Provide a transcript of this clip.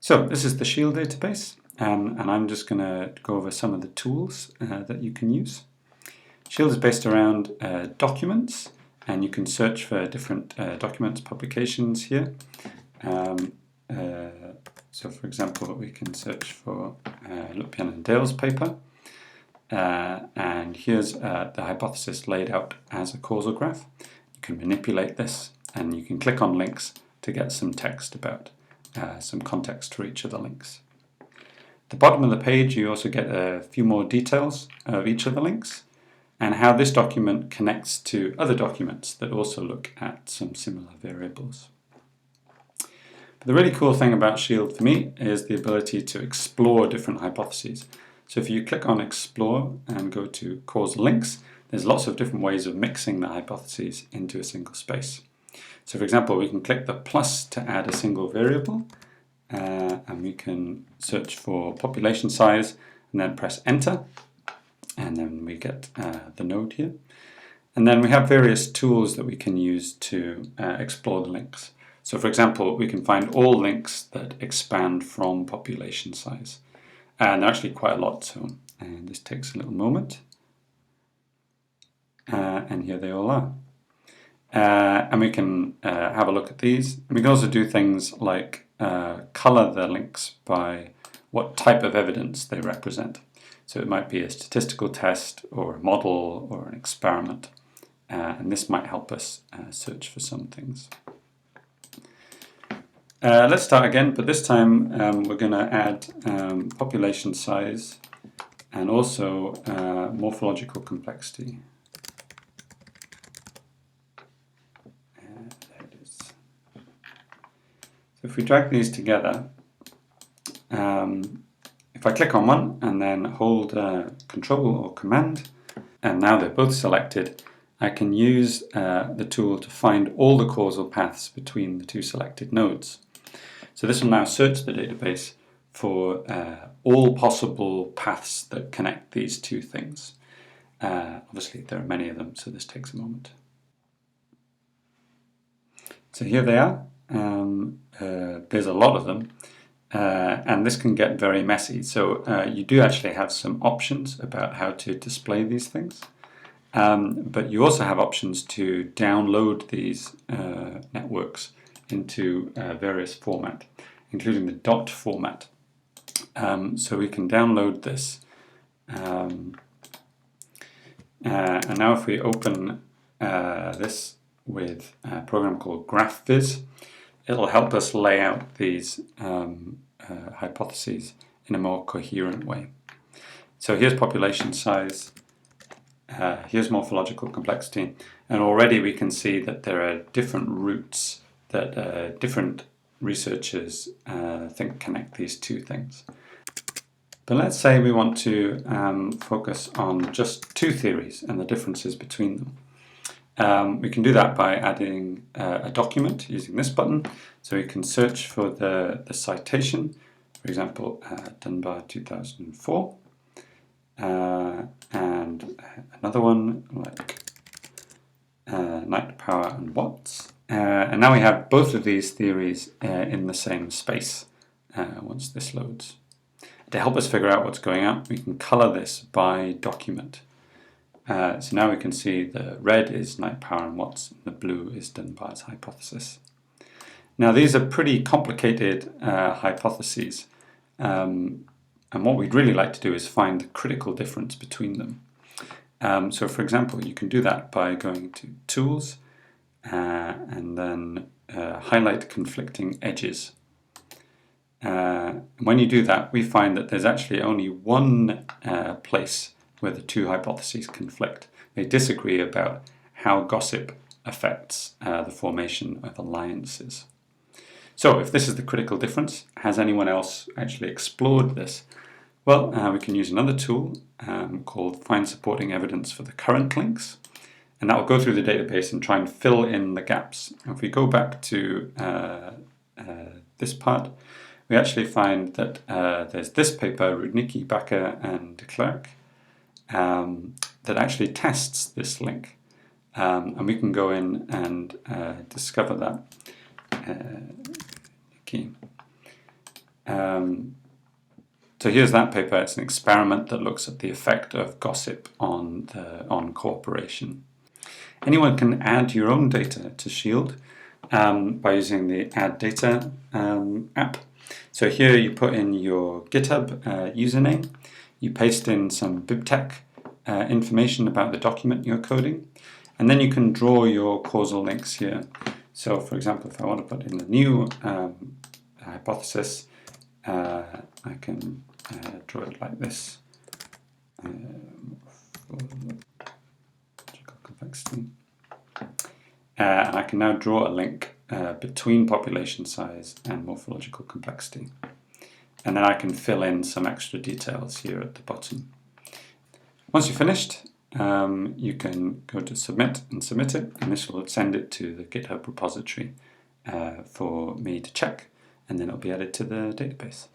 So this is the CHIELD database, and I'm just going to go over some of the tools that you can use. CHIELD is based around documents, and you can search for different documents, publications here. So for example, we can search for Lupien and Dale's paper, and here's the hypothesis laid out as a causal graph. You can manipulate this, and you can click on links to get some text about some context for each of the links. At the bottom of the page you also get a few more details of each of the links and how this document connects to other documents that also look at some similar variables. But the really cool thing about CHIELD for me is the ability to explore different hypotheses. So if you click on Explore and go to Causal Links, there's lots of different ways of mixing the hypotheses into a single space. So for example, we can click the plus to add a single variable, and we can search for population size and then press enter, and then we get the node here. And then we have various tools that we can use to explore the links. So for example, we can find all links that expand from population size. And there are actually quite a lot, so this takes a little moment. And here they all are. And we can have a look at these. And we can also do things like color the links by what type of evidence they represent. So it might be a statistical test or a model or an experiment. And this might help us search for some things. Let's start again, but this time we're going to add population size and also morphological complexity. If we drag these together, if I click on one and then hold Control or Command, and now they're both selected, I can use the tool to find all the causal paths between the two selected nodes. So this will now search the database for all possible paths that connect these two things. Obviously there are many of them, so this takes a moment. So here they are. There's a lot of them, and this can get very messy. So you do actually have some options about how to display these things, but you also have options to download these networks into various format, including the dot format. So we can download this, and now if we open this with a program called GraphViz, it'll help us lay out these hypotheses in a more coherent way. So here's population size, here's morphological complexity, and already we can see that there are different routes that different researchers think connect these two things. But let's say we want to focus on just two theories and the differences between them. We can do that by adding a document using this button. So we can search for the citation, for example, Dunbar 2004, and another one like Knight, Power and Watts. And now we have both of these theories in the same space once this loads. To help us figure out what's going on, we can color this by document. So now we can see the red is Knight, Power and Watts, and the blue is Dunbar's hypothesis. Now these are pretty complicated hypotheses, and what we'd really like to do is find the critical difference between them. So for example, you can do that by going to Tools and then highlight conflicting edges. When you do that, we find that there's actually only one place where the two hypotheses conflict. They disagree about how gossip affects the formation of alliances. So if this is the critical difference, has anyone else actually explored this? Well, we can use another tool called Find Supporting Evidence for the Current Links, and that will go through the database and try and fill in the gaps. If we go back to this part, we actually find that there's this paper, Rudnicki, Bakker and de Klerk, that actually tests this link, and we can go in and discover that. So here's that paper. It's an experiment that looks at the effect of gossip on cooperation. Anyone can add your own data to CHIELD by using the Add Data app. So here you put in your GitHub username, you paste in some BibTeX information about the document you're coding, and then you can draw your causal links here. So for example, if I want to put in a new hypothesis, I can draw it like this. Logical complexity. And I can now draw a link between population size and morphological complexity. And then I can fill in some extra details here at the bottom. Once you're finished, you can go to Submit and submit it, and this will send it to the GitHub repository for me to check, and then it'll be added to the database.